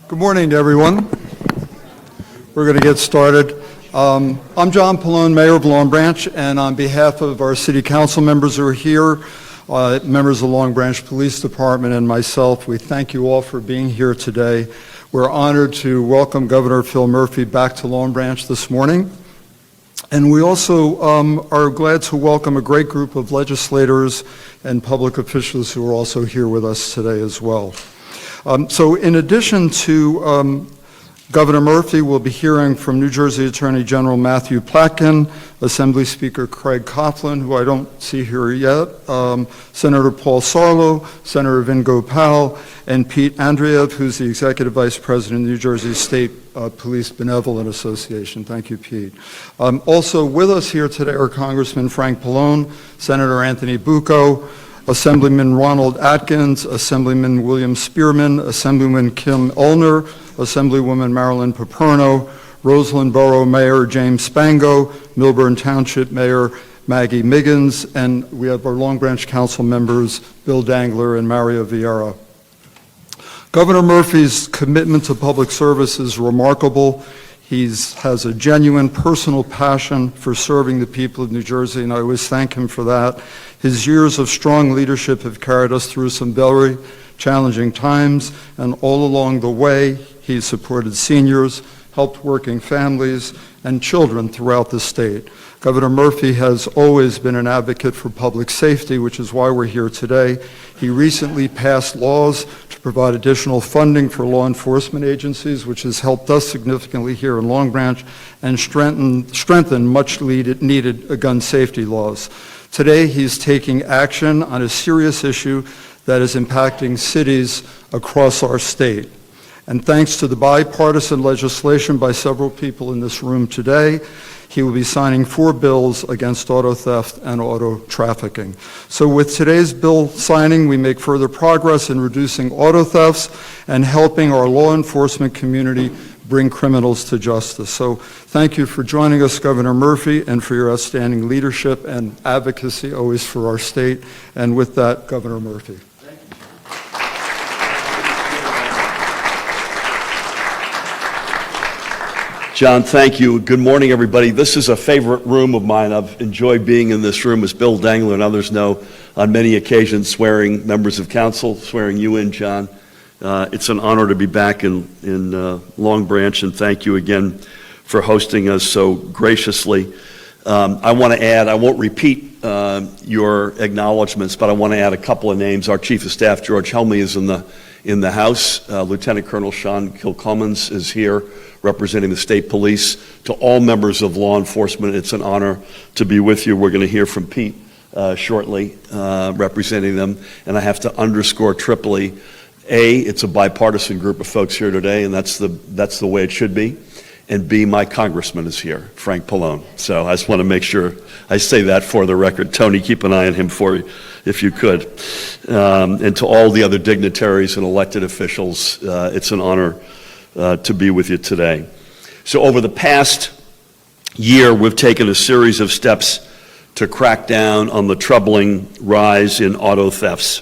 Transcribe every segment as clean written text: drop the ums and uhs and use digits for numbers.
Good morning to everyone. We're going to get started. I'm John Pallone, Mayor of Long Branch, and on behalf of our City Council members who are here, members of the Long Branch Police Department and myself, we thank you all for being here today. We're honored to welcome Governor Phil Murphy back to Long Branch this morning. And we also are glad to welcome a great group of legislators and public officials who are also here with us today as well. So in addition to Governor Murphy, we'll be hearing from New Jersey Attorney General Matthew Platkin, Assembly Speaker Craig Coughlin, who I don't see here yet, Senator Paul Sarlo, Senator Vin Gopal, and Pete Andreev, who's the Executive Vice President of the New Jersey State Police Benevolent Association. Thank you, Pete. Also with us here today are Congressman Frank Pallone, Senator Anthony Bucco, Assemblyman Ronald Atkins, Assemblyman William Spearman, Assemblyman Kim Ulner, Assemblywoman Marilyn Paperno, Roseland Borough Mayor James Spango, Milburn Township Mayor Maggie Miggins, and we have our Long Branch Council members Bill Dangler and Mario Vieira. Governor Murphy's commitment to public service is remarkable. He has a genuine personal passion for serving the people of New Jersey, and I always thank him for that. His years of strong leadership have carried us through some very challenging times, and all along the way, he supported seniors, helped working families, and children throughout the state. Governor Murphy has always been an advocate for public safety, which is why we're here today. He recently passed laws to provide additional funding for law enforcement agencies, which has helped us significantly here in Long Branch, and strengthen much needed gun safety laws. Today, he's taking action on a serious issue that is impacting cities across our state. And thanks to the bipartisan legislation by several people in this room today, he will be signing 4 bills against auto theft and auto trafficking. So with today's bill signing, we make further progress in reducing auto thefts and helping our law enforcement community bring criminals to justice. So thank you for joining us, Governor Murphy, and for your outstanding leadership and advocacy always for our state. And with that, Governor Murphy. John, thank you. Good morning, everybody. This is a favorite room of mine. I've enjoyed being in this room, as Bill Dangler and others know, on many occasions, swearing members of council, swearing you in, John. It's an honor to be back in Long Branch, and thank you again for hosting us so graciously. I want to add, I won't repeat your acknowledgments, but I want to add a couple of names. Our Chief of Staff, George Helmy, is in the House. Lieutenant Colonel Sean Kilcummins is here representing the state police. To all members of law enforcement, it's an honor to be with you. We're going to hear from Pete shortly representing them. And I have to underscore triply, A, it's a bipartisan group of folks here today, and that's the way it should be. And B, my congressman is here, Frank Pallone. So I just want to make sure I say that for the record. Tony, keep an eye on him for you, if you could. And to all the other dignitaries and elected officials, it's an honor to be with you today. So over the past year, we've taken a series of steps to crack down on the troubling rise in auto thefts.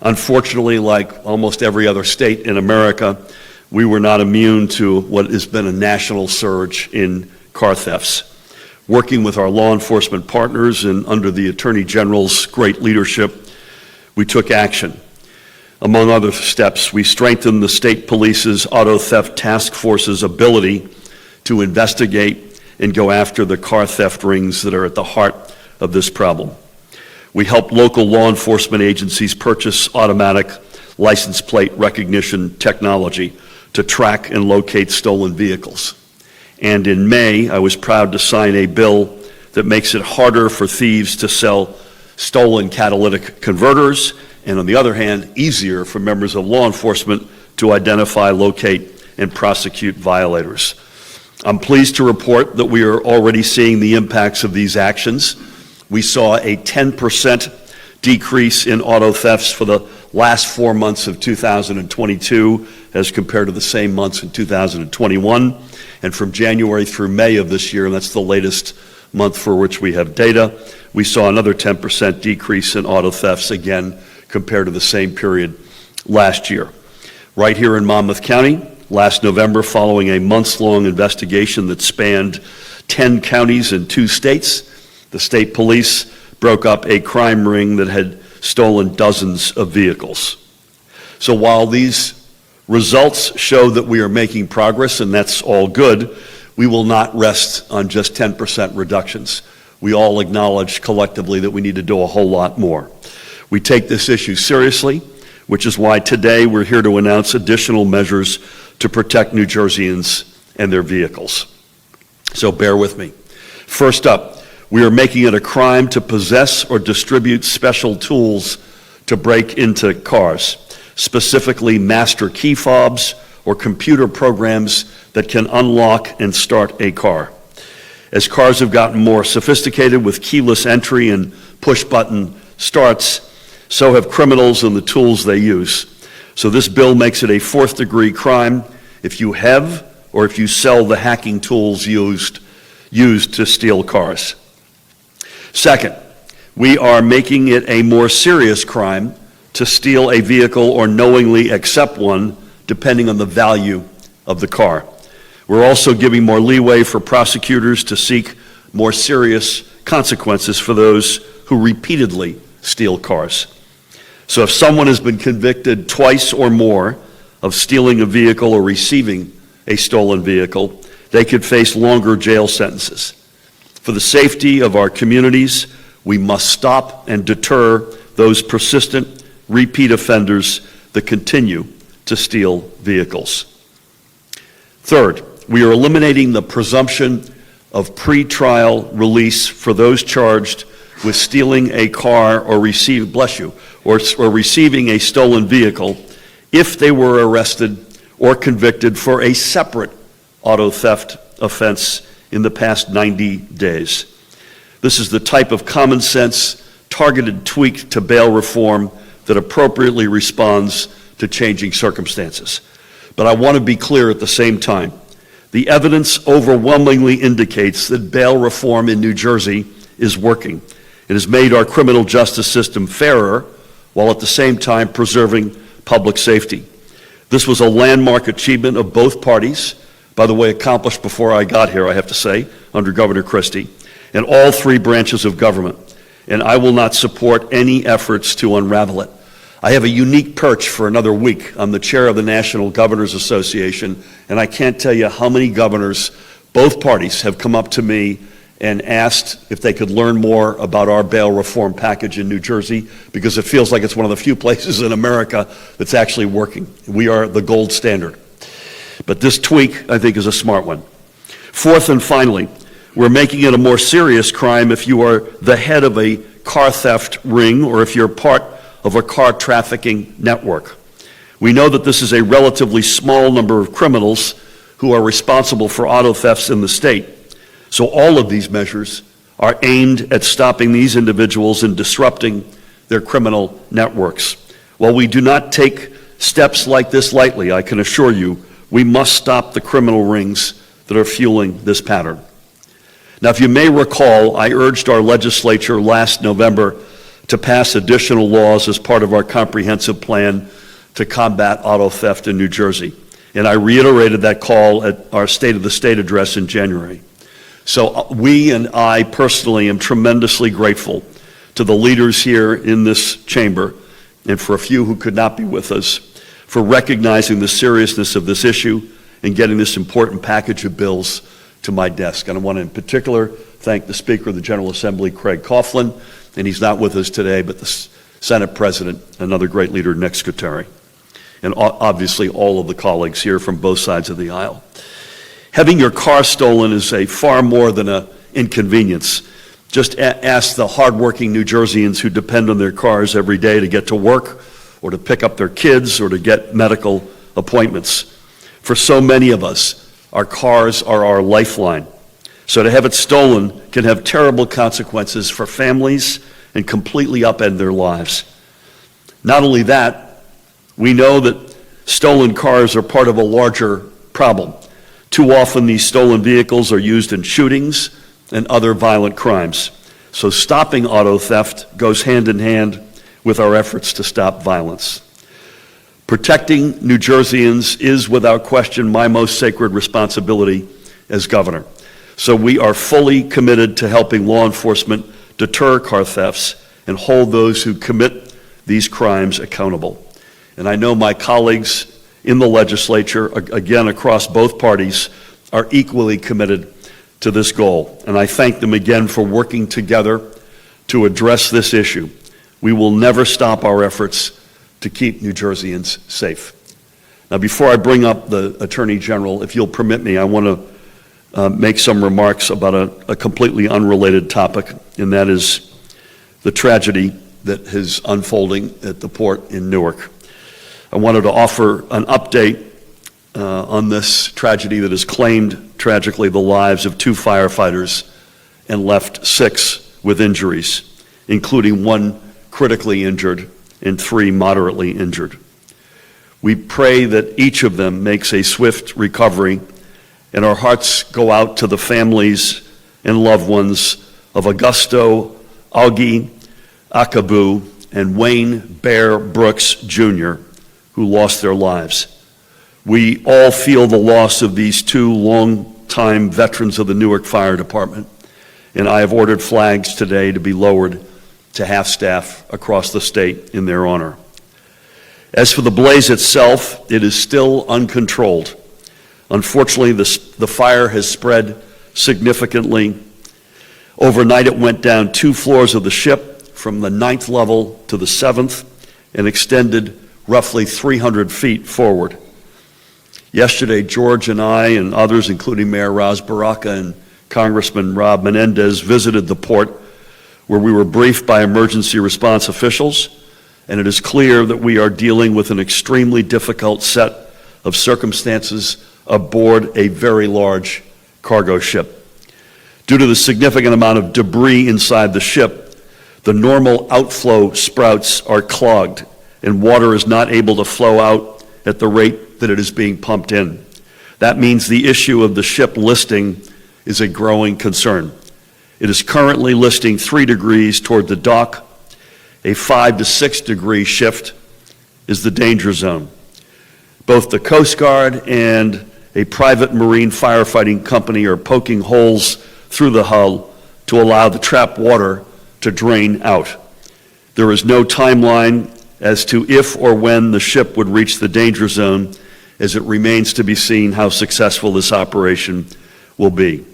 Unfortunately, like almost every other state in America, we were not immune to what has been a national surge in car thefts. Working with our law enforcement partners and under the Attorney General's great leadership, we took action. Among other steps, we strengthened the state police's auto theft task force's ability to investigate and go after the car theft rings that are at the heart of this problem. We helped local law enforcement agencies purchase automatic license plate recognition technology to track and locate stolen vehicles. And in May, I was proud to sign a bill that makes it harder for thieves to sell stolen catalytic converters, and on the other hand, easier for members of law enforcement to identify, locate, and prosecute violators. I'm pleased to report that we are already seeing the impacts of these actions. We saw a 10% decrease in auto thefts for the last 4 months of 2022 as compared to the same months in 2021. And from January through May of this year, and that's the latest month for which we have data, we saw another 10% decrease in auto thefts, again, compared to the same period last year. Right here in Monmouth County, last November following a months-long investigation that spanned 10 counties in 2 states. The state police broke up a crime ring that had stolen dozens of vehicles. So while these results show that we are making progress, and that's all good, we will not rest on just 10% reductions. We all acknowledge collectively that we need to do a whole lot more. We take this issue seriously, which is why today we're here to announce additional measures to protect New Jerseyans and their vehicles. So bear with me. First up, we are making it a crime to possess or distribute special tools to break into cars, specifically master key fobs or computer programs that can unlock and start a car. As cars have gotten more sophisticated with keyless entry and push-button starts, so have criminals and the tools they use. So this bill makes it a 4th-degree crime if you have or if you sell the hacking tools used to steal cars. Second, we are making it a more serious crime to steal a vehicle or knowingly accept one, depending on the value of the car. We're also giving more leeway for prosecutors to seek more serious consequences for those who repeatedly steal cars. So if someone has been convicted twice or more of stealing a vehicle or receiving a stolen vehicle, they could face longer jail sentences. For the safety of our communities, we must stop and deter those persistent repeat offenders that continue to steal vehicles. Third, we are eliminating the presumption of pretrial release for those charged with stealing a car or receiving a stolen vehicle if they were arrested or convicted for a separate auto theft offense in the past 90 days. This is the type of common sense, targeted tweak to bail reform that appropriately responds to changing circumstances. But I want to be clear at the same time. The evidence overwhelmingly indicates that bail reform in New Jersey is working. It has made our criminal justice system fairer while at the same time preserving public safety. This was a landmark achievement of both parties, by the way, accomplished before I got here, I have to say, under Governor Christie, and all 3 branches of government. And I will not support any efforts to unravel it. I have a unique perch for another week. I'm the chair of the National Governors Association, and I can't tell you how many governors, both parties, have come up to me and asked if they could learn more about our bail reform package in New Jersey, because it feels like it's one of the few places in America that's actually working. We are the gold standard. But this tweak, I think, is a smart one. Fourth and finally, we're making it a more serious crime if you are the head of a car theft ring or if you're part of a car trafficking network. We know that this is a relatively small number of criminals who are responsible for auto thefts in the state. So all of these measures are aimed at stopping these individuals and disrupting their criminal networks. While we do not take steps like this lightly, I can assure you, we must stop the criminal rings that are fueling this pattern. Now, if you may recall, I urged our legislature last November to pass additional laws as part of our comprehensive plan to combat auto theft in New Jersey. And I reiterated that call at our State of the State address in January. So we and I personally am tremendously grateful to the leaders here in this chamber, and for a few who could not be with us, for recognizing the seriousness of this issue and getting this important package of bills to my desk. And I want to in particular thank the Speaker of the General Assembly, Craig Coughlin, and he's not with us today, but the Senate President, another great leader, Nick Scuteri, and obviously all of the colleagues here from both sides of the aisle. Having your car stolen is a far more than an inconvenience. Just ask the hardworking New Jerseyans who depend on their cars every day to get to work or to pick up their kids or to get medical appointments. For so many of us, our cars are our lifeline. So to have it stolen can have terrible consequences for families and completely upend their lives. Not only that, we know that stolen cars are part of a larger problem. Too often these stolen vehicles are used in shootings and other violent crimes. So stopping auto theft goes hand in hand with our efforts to stop violence. Protecting New Jerseyans is without question my most sacred responsibility as governor. So we are fully committed to helping law enforcement deter car thefts and hold those who commit these crimes accountable. And I know my colleagues in the legislature, again across both parties, are equally committed to this goal. And I thank them again for working together to address this issue. We will never stop our efforts to keep New Jerseyans safe. Now, before I bring up the Attorney General, if you'll permit me, I want to make some remarks about a completely unrelated topic, and that is the tragedy that is unfolding at the port in Newark. I wanted to offer an update on this tragedy that has claimed, tragically, the lives of 2 firefighters and left 6 with injuries, including 1 critically injured and 3 moderately injured. We pray that each of them makes a swift recovery, and our hearts go out to the families and loved ones of Augusto Augie Akabu and Wayne Bear Brooks Jr., who lost their lives. We all feel the loss of these 2 long-time veterans of the Newark Fire Department, and I have ordered flags today to be lowered to half-staff across the state in their honor. As for the blaze itself, it is still uncontrolled. Unfortunately, the fire has spread significantly. Overnight, it went down 2 floors of the ship from the 9th level to the 7th and extended roughly 300 feet forward. Yesterday, George and I and others, including Mayor Ras Baraka and Congressman Rob Menendez, visited the port, where we were briefed by emergency response officials, and it is clear that we are dealing with an extremely difficult set of circumstances aboard a very large cargo ship. Due to the significant amount of debris inside the ship, the normal outflow sprouts are clogged, and water is not able to flow out at the rate that it is being pumped in. That means the issue of the ship listing is a growing concern. It is currently listing 3 degrees toward the dock. A 5 to 6 degree shift is the danger zone. Both the Coast Guard and a private marine firefighting company are poking holes through the hull to allow the trapped water to drain out. There is no timeline as to if or when the ship would reach the danger zone, as it remains to be seen how successful this operation will be.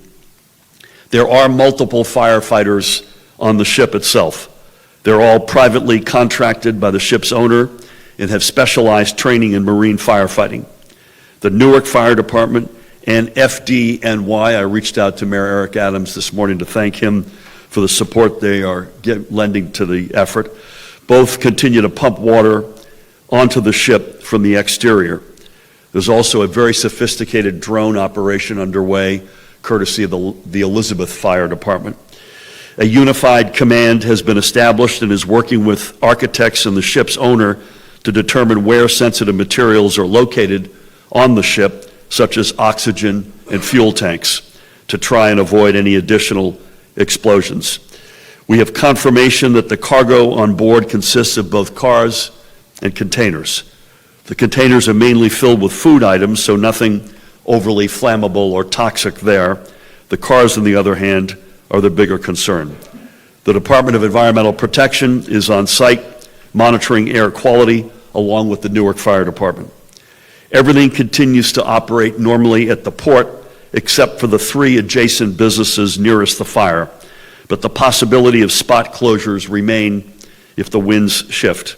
There are multiple firefighters on the ship itself. They're all privately contracted by the ship's owner and have specialized training in marine firefighting. The Newark Fire Department and FDNY, I reached out to Mayor Eric Adams this morning to thank him for the support they are lending to the effort. Both continue to pump water onto the ship from the exterior. There's also a very sophisticated drone operation underway, courtesy of the Elizabeth Fire Department. A unified command has been established and is working with architects and the ship's owner to determine where sensitive materials are located on the ship, such as oxygen and fuel tanks, to try and avoid any additional explosions. We have confirmation that the cargo on board consists of both cars and containers. The containers are mainly filled with food items, so nothing overly flammable or toxic there. The cars, on the other hand, are the bigger concern. The Department of Environmental Protection is on site monitoring air quality along with the Newark Fire Department. Everything continues to operate normally at the port except for the 3 adjacent businesses nearest the fire, but the possibility of spot closures remain if the winds shift.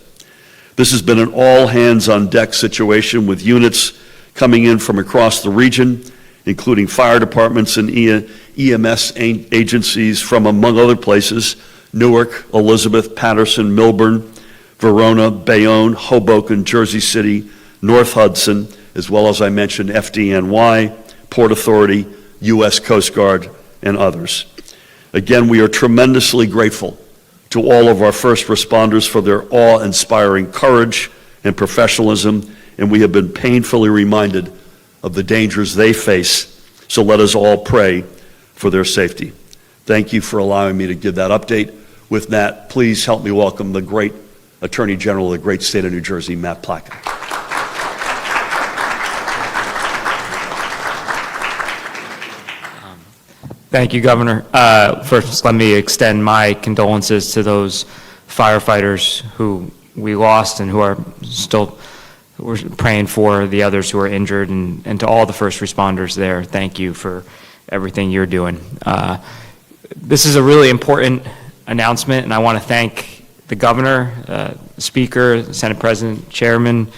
This has been an all-hands-on-deck situation with units coming in from across the region, including fire departments and EMS agencies from, among other places, Newark, Elizabeth, Patterson, Milburn, Verona, Bayonne, Hoboken, Jersey City, North Hudson, as well as I mentioned FDNY, Port Authority, U.S. Coast Guard, and others. Again, we are tremendously grateful to all of our first responders for their awe-inspiring courage and professionalism, and we have been painfully reminded of the dangers they face, so let us all pray for their safety. Thank you for allowing me to give that update. With that, please help me welcome the great Attorney General of the great state of New Jersey, Matt Plakett. Thank you, Governor. First, let me extend my condolences to those firefighters who we lost and who are still, we're praying for the others who are injured, and to all the first responders there, thank you for everything you're doing. This is a really important announcement, and I want to thank the Governor, Speaker, the Senate President, Chairman,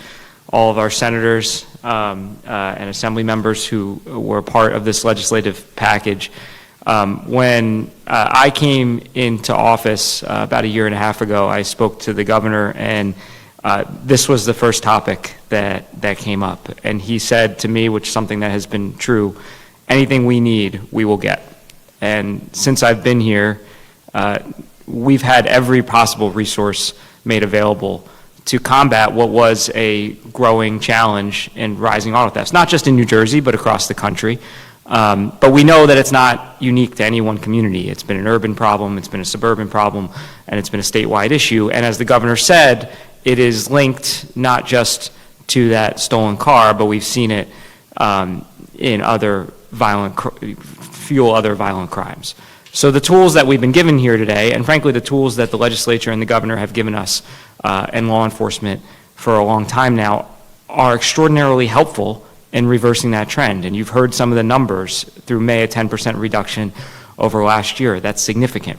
all of our senators and Assembly members who were part of this legislative package. When I came into office about a year and a half ago, I spoke to the Governor, and this was the first topic that came up. And he said to me, which is something that has been true, anything we need, we will get. And since I've been here, we've had every possible resource made available to combat what was a growing challenge in rising auto thefts, not just in New Jersey, but across the country. But we know that it's not unique to any one community. It's been an urban problem, it's been a suburban problem, and it's been a statewide issue. And as the Governor said, it is linked not just to that stolen car, but we've seen it in other fuel other violent crimes. So the tools that we've been given here today, and frankly the tools that the legislature and the Governor have given us and law enforcement for a long time now, are extraordinarily helpful in reversing that trend. And you've heard some of the numbers through May, a 10% reduction over last year. That's significant.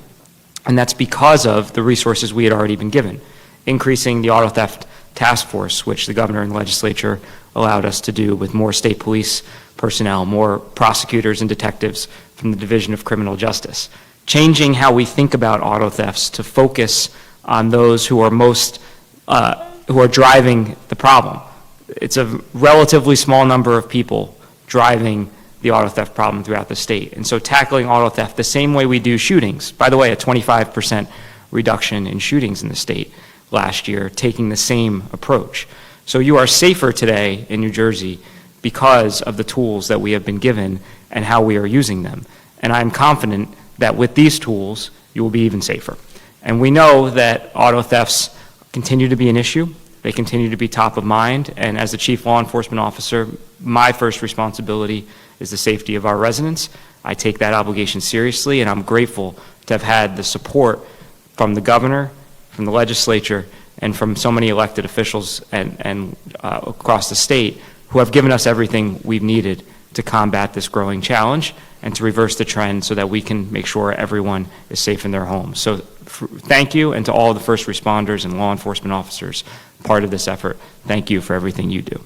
And that's because of the resources we had already been given. Increasing the auto theft task force, which the Governor and the legislature allowed us to do with more state police personnel, more prosecutors and detectives from the Division of Criminal Justice. Changing how we think about auto thefts to focus on those who are who are driving the problem. It's a relatively small number of people driving the auto theft problem throughout the state. And so tackling auto theft the same way we do shootings, by the way, a 25% reduction in shootings in the state last year, taking the same approach. So you are safer today in New Jersey because of the tools that we have been given and how we are using them. And I'm confident that with these tools, you will be even safer. And we know that auto thefts continue to be an issue. They continue to be top of mind. And as the Chief Law Enforcement Officer, my first responsibility is the safety of our residents. I take that obligation seriously, and I'm grateful to have had the support from the Governor, from the legislature, and from so many elected officials and across the state who have given us everything we've needed to combat this growing challenge and to reverse the trend so that we can make sure everyone is safe in their homes. So thank you, and to all the first responders and law enforcement officers part of this effort, thank you for everything you do.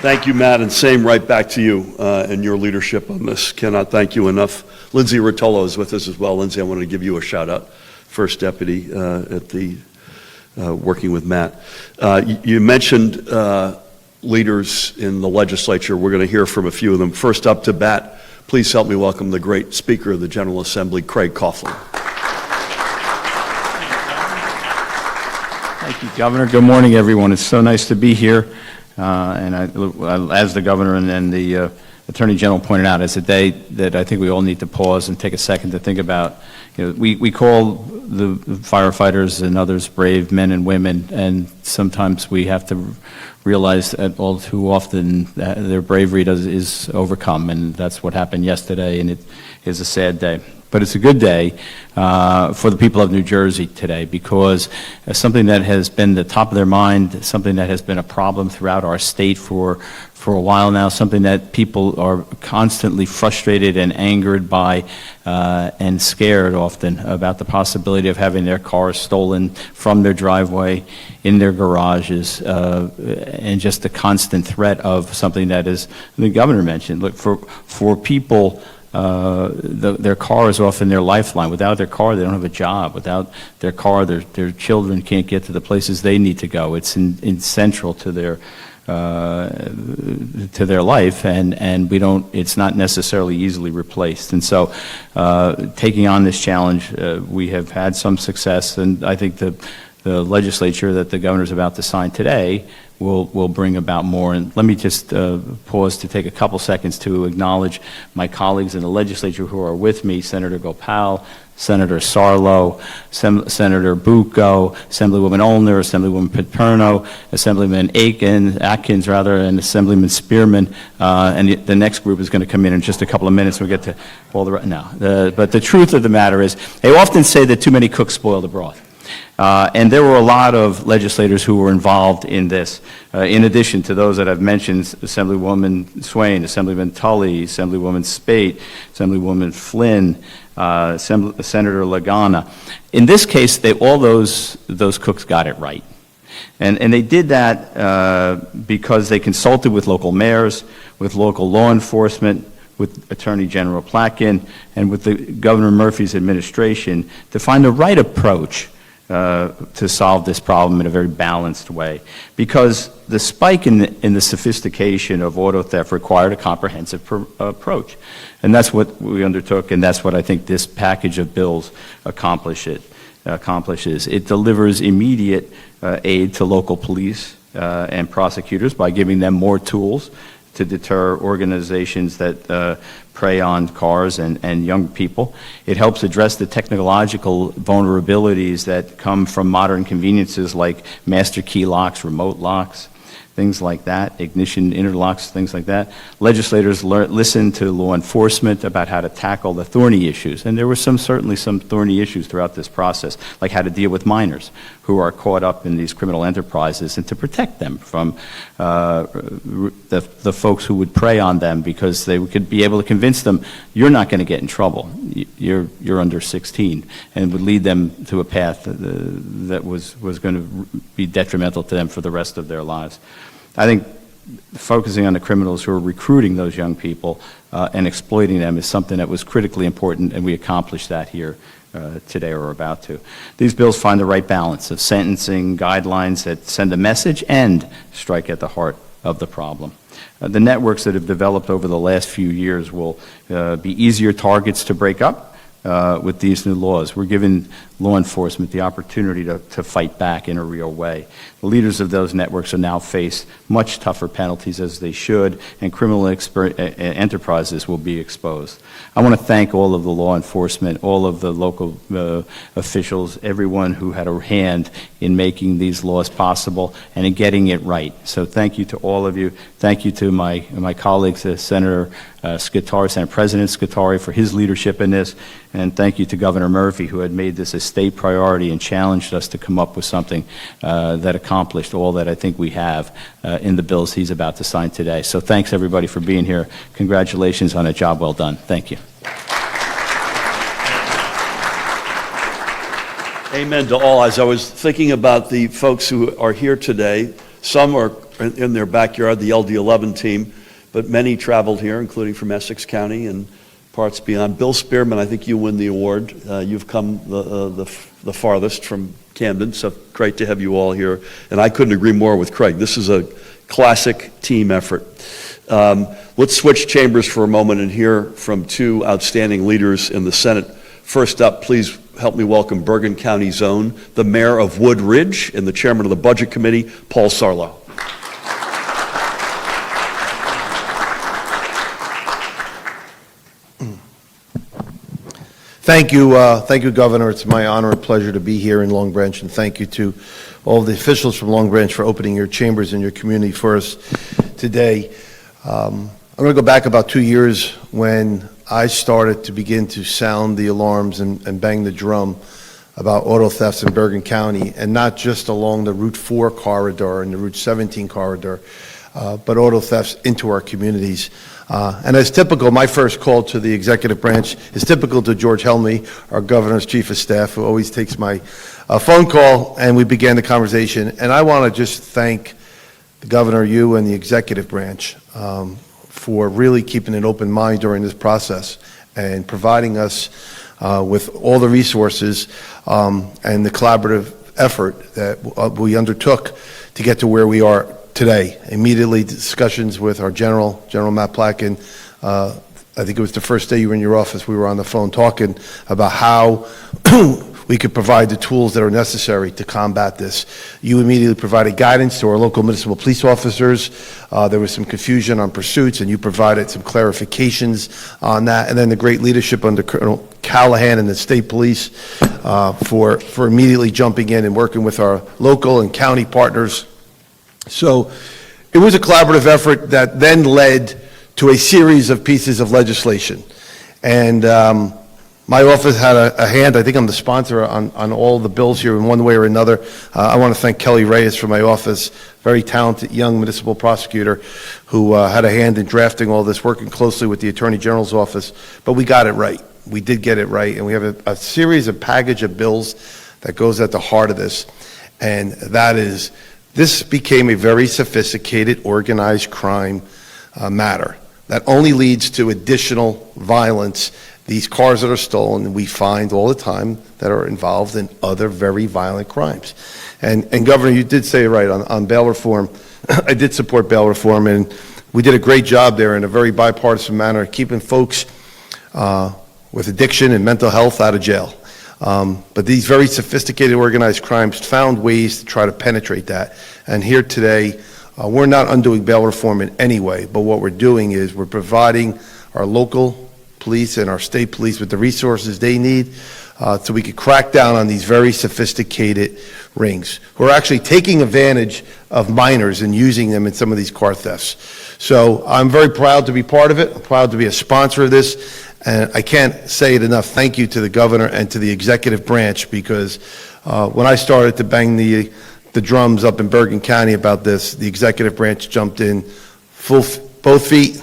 Thank you, Matt, and same right back to you and your leadership on this. Cannot thank you enough. Lindsay Rotolo is with us as well. Lindsay, I want to give you a shout out, First Deputy at the working with Matt. You mentioned leaders in the legislature. We're going to hear from a few of them. First up to bat, please help me welcome the great Speaker of the General Assembly, Craig Coughlin. Thank you, Governor. Good morning, everyone. It's so nice to be here. And as the Governor and then the Attorney General pointed out, it's a day that I think we all need to pause and take a second to think about. You know, we call the firefighters and others brave men and women, and sometimes we have to realize that all too often their bravery is overcome, and that's what happened yesterday, and it is a sad day. But it's a good day for the people of New Jersey today, because something that has been the top of their mind, something that has been a problem throughout our state for a while now, something that people are constantly frustrated and angered by and scared often about the possibility of having their cars stolen from their driveway, in their garages, and just the constant threat of something that is, the Governor mentioned, look, for people, their car is often their lifeline. Without their car, they don't have a job. Without their car, their children can't get to the places they need to go. It's central to their life, and it's not necessarily easily replaced. And so taking on this challenge, we have had some success, and I think the legislature that the Governor's about to sign today will bring about more. And let me just pause to take a couple seconds to acknowledge my colleagues in the legislature who are with me, Senator Gopal, Senator Sarlo, Senator Bucco, Assemblywoman Olner, Assemblywoman Paterno, Assemblyman Atkins, and Assemblyman Spearman, and the next group is going to come in just a couple of minutes. We'll get to all but the truth of the matter is, they often say that too many cooks spoil the broth. And there were a lot of legislators who were involved in this, in addition to those that I've mentioned: Assemblywoman Swain, Assemblyman Tully, Assemblywoman Spate, Assemblywoman Flynn, Senator Lagana. In this case, all those cooks got it right. And they did that because they consulted with local mayors, with local law enforcement, with Attorney General Platkin, and with the Governor Murphy's administration to find the right approach to solve this problem in a very balanced way, because the spike in the sophistication of auto theft required a comprehensive approach. And that's what we undertook, and that's what I think this package of bills accomplishes. It delivers immediate aid to local police and prosecutors by giving them more tools to deter organizations that prey on cars and young people. It helps address the technological vulnerabilities that come from modern conveniences like master key locks, remote locks, things like that, ignition interlocks, things like that. Legislators listened to law enforcement about how to tackle the thorny issues, and there were certainly some thorny issues throughout this process, like how to deal with minors who are caught up in these criminal enterprises, and to protect them from the folks who would prey on them, because they could be able to convince them, you're not going to get in trouble, you're under 16, and would lead them to a path that was going to be detrimental to them for the rest of their lives. I think focusing on the criminals who are recruiting those young people and exploiting them is something that was critically important, and we accomplished that here today, or about to. These bills find the right balance of sentencing guidelines that send a message and strike at the heart of the problem. The networks that have developed over the last few years will be easier targets to break up with these new laws. We're giving law enforcement the opportunity to fight back in a real way. The leaders of those networks will now face much tougher penalties, as they should, and criminal enterprises will be exposed. I want to thank all of the law enforcement, all of the local officials, everyone who had a hand in making these laws possible and in getting it right. So thank you to all of you. Thank you to my colleagues, Senator Scutari, Senate President Scutari, for his leadership in this, and thank you to Governor Murphy, who had made this a state priority and challenged us to come up with something that accomplished all that I think we have in the bills he's about to sign today. So thanks, everybody, for being here. Congratulations on a job well done. Thank you. Amen to all. As I was thinking about the folks who are here today, some are in their backyard, the LD11 team, but many traveled here, including from Essex County and parts beyond. Bill Spearman, I think you win the award. You've come the farthest from Camden, so great to have you all here. And I couldn't agree more with Craig. This is a classic team effort. Let's switch chambers for a moment and hear from two outstanding leaders in the Senate. First up, please help me welcome Bergen County's own, the Mayor of Wood Ridge and the Chairman of the Budget Committee, Paul Sarlo. Thank you, Governor. It's my honor and pleasure to be here in Long Branch, and thank you to all the officials from Long Branch for opening your chambers in your community for us today. I'm going to go back about 2 years when I started to begin to sound the alarms and bang the drum about auto thefts in Bergen County, and not just along the Route 4 corridor and the Route 17 corridor, but auto thefts into our communities. And as typical, my first call to the executive branch is typical to George Helmy, our governor's chief of staff, who always takes my phone call, and we began the conversation. And I want to just thank the governor, you, and the executive branch for really keeping an open mind during this process and providing us with all the resources and the collaborative effort that we undertook to get to where we are today. Immediately discussions with our General Matt Platkin. I think it was the first day you were in your office, we were on the phone talking about how we could provide the tools that are necessary to combat this. You immediately provided guidance to our local municipal police officers. There was some confusion on pursuits, and you provided some clarifications on that. And then the great leadership under Colonel Callahan and the state police for immediately jumping in and working with our local and county partners. So it was a collaborative effort that then led to a series of pieces of legislation. And my office had a hand. I think I'm the sponsor on all the bills here in one way or another. I want to thank Kelly Reyes from my office, very talented young municipal prosecutor who had a hand in drafting all this, working closely with the Attorney General's office. But we got it right. We did get it right. And we have a series of package of bills that goes at the heart of this. And that is, this became a very sophisticated, organized crime matter that only leads to additional violence. These cars that are stolen, we find all the time that are involved in other very violent crimes. And Governor, you did say it right on bail reform. I did support bail reform, and we did a great job there in a very bipartisan manner, keeping folks with addiction and mental health out of jail. But these very sophisticated organized crimes found ways to try to penetrate that. And here today, we're not undoing bail reform in any way, but what we're doing is we're providing our local police and our state police with the resources they need so we could crack down on these very sophisticated rings who are actually taking advantage of minors and using them in some of these car thefts. So I'm very proud to be part of it. I'm proud to be a sponsor of this. And I can't say it enough. Thank you to the governor and to the executive branch, because when I started to bang the drums up in Bergen County about this, the executive branch jumped in both feet,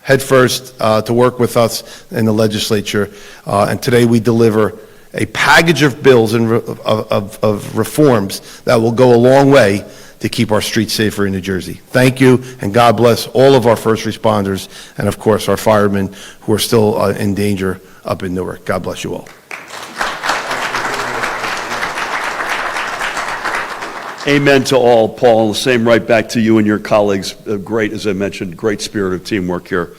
head first, to work with us in the legislature. And today we deliver a package of bills and of reforms that will go a long way to keep our streets safer in New Jersey. Thank you, and God bless all of our first responders, and of course our firemen who are still in danger up in Newark. God bless you all. Amen to all, Paul. The same right back to you and your colleagues. Great, as I mentioned, great spirit of teamwork here.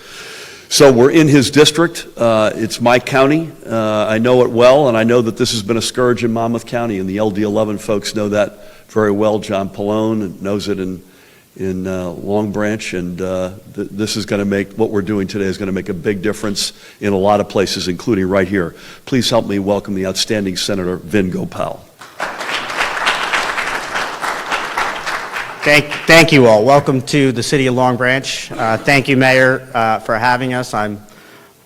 So we're in his district. It's my county. I know it well, and I know that this has been a scourge in Monmouth County, and the LD11 folks know that very well. John Pallone knows it in Long Branch, and this is going to make, what we're doing today is going to make a big difference in a lot of places, including right here. Please help me welcome the outstanding Senator Vin Gopal. Thank you all. Welcome to the city of Long Branch. Thank you, Mayor, for having us. I'm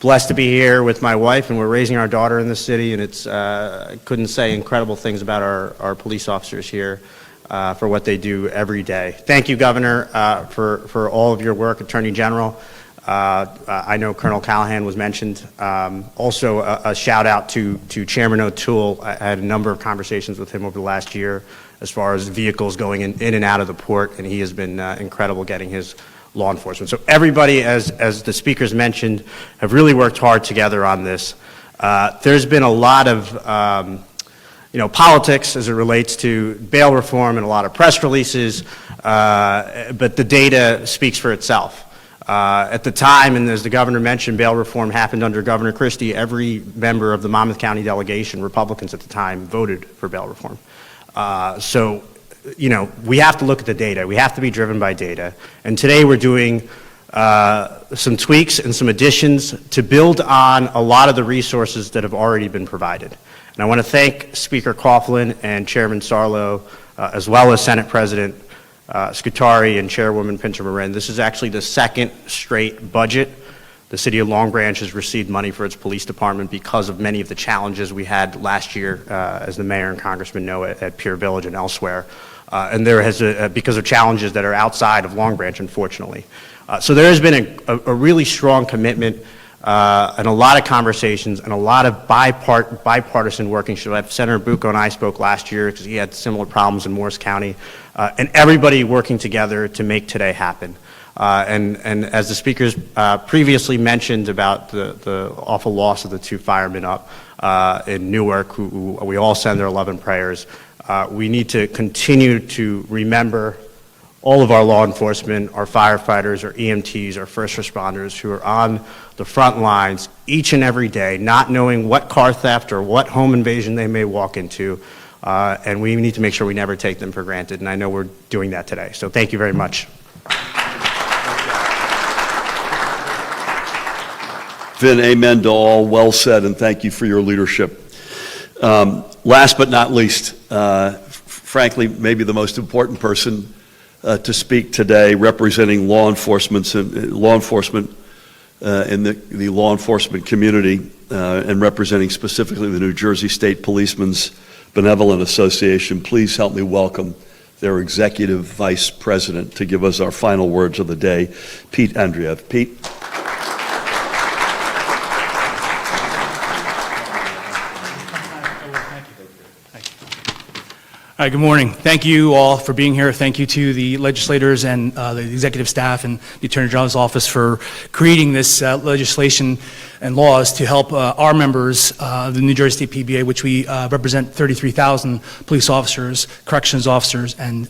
blessed to be here with my wife, and we're raising our daughter in the city, and it's I couldn't say incredible things about our police officers here for what they do every day. Thank you, Governor, for all of your work, Attorney General. I know Colonel Callahan was mentioned. Also, a shout out to Chairman O'Toole. I had a number of conversations with him over the last year as far as vehicles going in and out of the port, and he has been incredible getting his law enforcement. So everybody, as the speakers mentioned, have really worked hard together on this. There's been a lot of politics as it relates to bail reform and a lot of press releases, but the data speaks for itself. At the time, and as the governor mentioned, bail reform happened under Governor Christie. Every member of the Monmouth County delegation, Republicans at the time, voted for bail reform. So, we have to look at the data. We have to be driven by data. And today we're doing some tweaks and some additions to build on a lot of the resources that have already been provided. And I want to thank Speaker Coughlin and Chairman Sarlo, as well as Senate President Scutari and Chairwoman Pinter-Morin. This is actually the second straight budget the city of Long Branch has received money for its police department because of many of the challenges we had last year, as the mayor and congressman know, at Pier Village and elsewhere. And there has, because of challenges that are outside of Long Branch, unfortunately. So there has been a really strong commitment and a lot of conversations and a lot of bipartisan working. Senator Bucco and I spoke last year because he had similar problems in Morris County, and everybody working together to make today happen. And as the speakers previously mentioned about the awful loss of the two firemen up in Newark, who we all send their love and prayers, we need to continue to remember all of our law enforcement, our firefighters, our EMTs, our first responders who are on the front lines each and every day, not knowing what car theft or what home invasion they may walk into, and we need to make sure we never take them for granted, and I know we're doing that today. So thank you very much. Vin, amen to all. Well said, and thank you for your leadership. Last but not least, frankly, maybe the most important person to speak today, representing law enforcement in the law enforcement community, and representing specifically the New Jersey State Policemen's Benevolent Association. Please help me welcome their Executive Vice President to give us our final words of the day, Pete Andreev. Pete. All right, good morning. Thank you all for being here. Thank you to the legislators and the executive staff and the Attorney General's office for creating this legislation and laws to help our members, the New Jersey State PBA, which we represent 33,000 police officers, corrections officers, and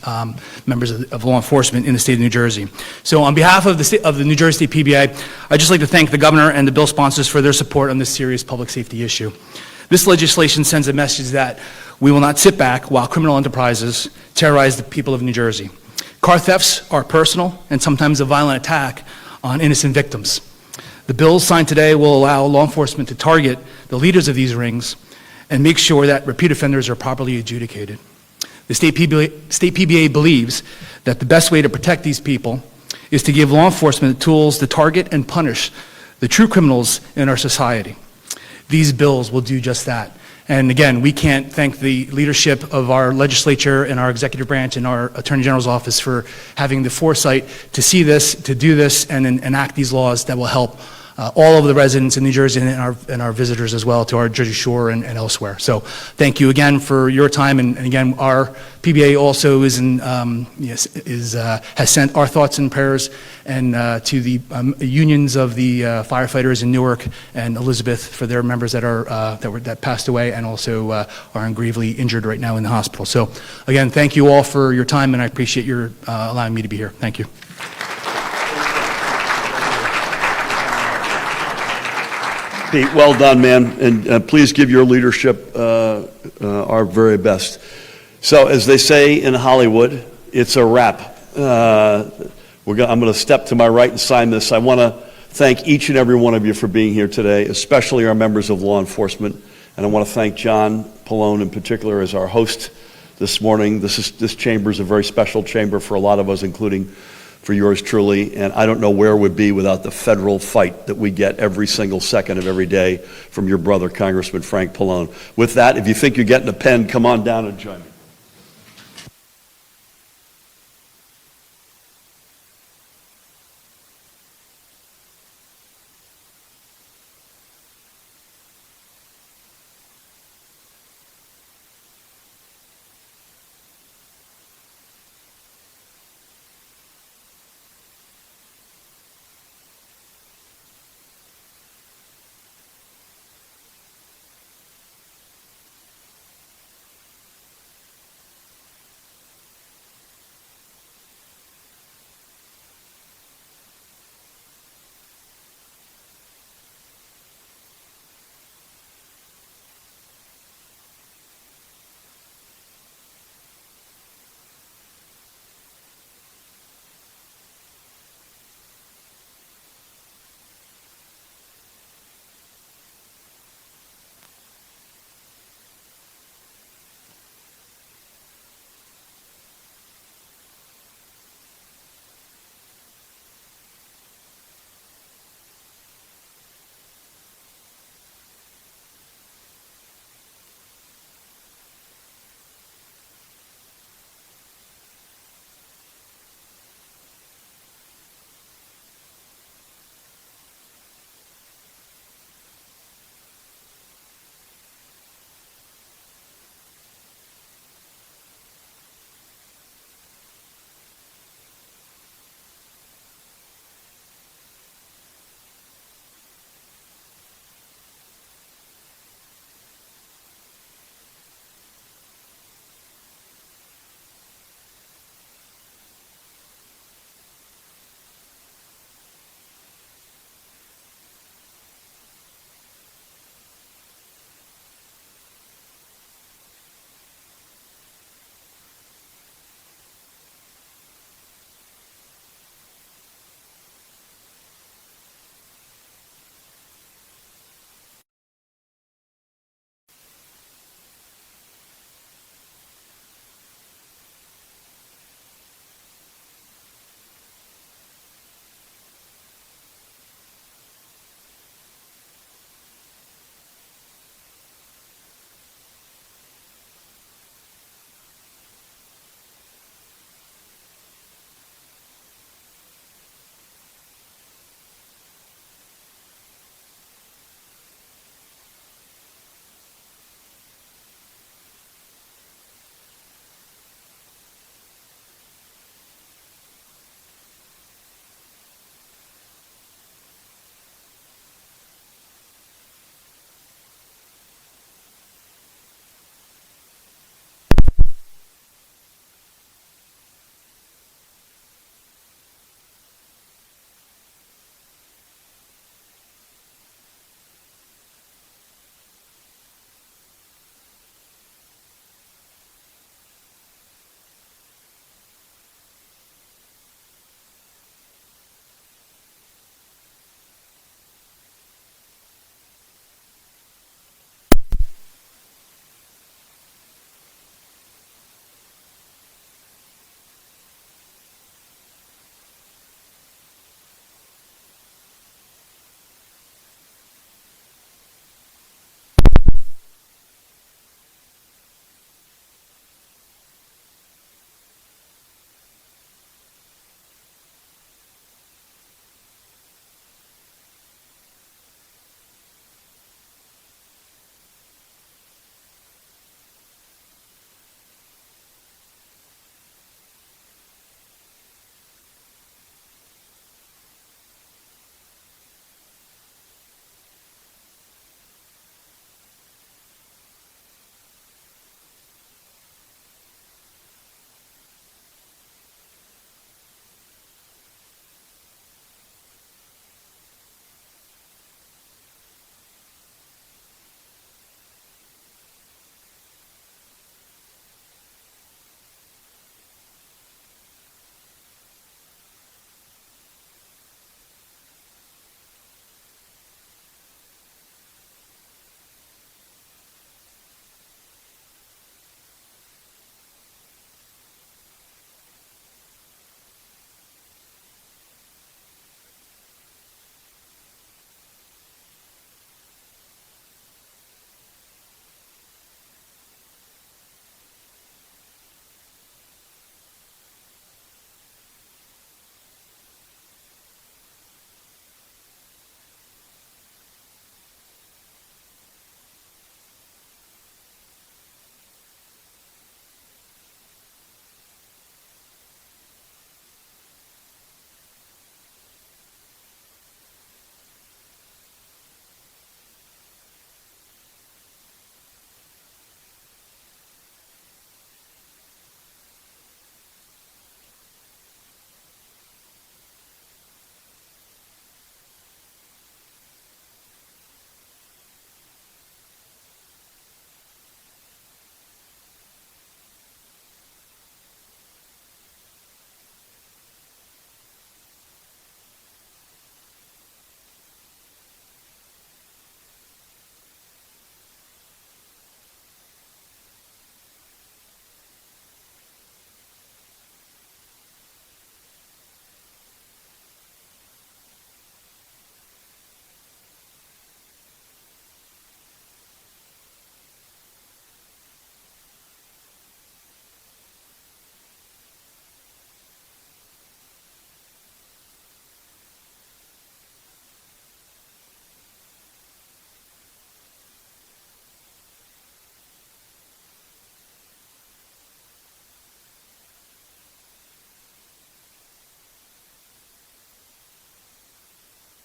members of law enforcement in the state of New Jersey. So on behalf of the New Jersey State PBA, I'd just like to thank the governor and the bill sponsors for their support on this serious public safety issue. This legislation sends a message that we will not sit back while criminal enterprises terrorize the people of New Jersey. Car thefts are personal and sometimes a violent attack on innocent victims. The bills signed today will allow law enforcement to target the leaders of these rings and make sure that repeat offenders are properly adjudicated. The State PBA believes that the best way to protect these people is to give law enforcement the tools to target and punish the true criminals in our society. These bills will do just that. And again, we can't thank the leadership of our legislature and our executive branch and our Attorney General's office for having the foresight to see this, to do this, and enact these laws that will help all of the residents in New Jersey and our visitors as well to our Jersey Shore and elsewhere. So thank you again for your time. And again, our PBA also is has sent our thoughts and prayers and to the unions of the firefighters in Newark and Elizabeth for their members that passed away and also are gravely injured right now in the hospital. So again, thank you all for your time, and I appreciate your allowing me to be here. Thank you. Pete, well done, man, and please give your leadership our very best. So, as they say in Hollywood, it's a wrap. I'm going to step to my right and sign this. I want to thank each and every one of you for being here today, especially our members of law enforcement, and I want to thank John Pallone in particular as our host this morning. This chamber is a very special chamber for a lot of us, including for yours truly, and I don't know where we'd be without the federal fight that we get every single second of every day from your brother, Congressman Frank Pallone. With that, if you think you're getting a pen, come on down and join me.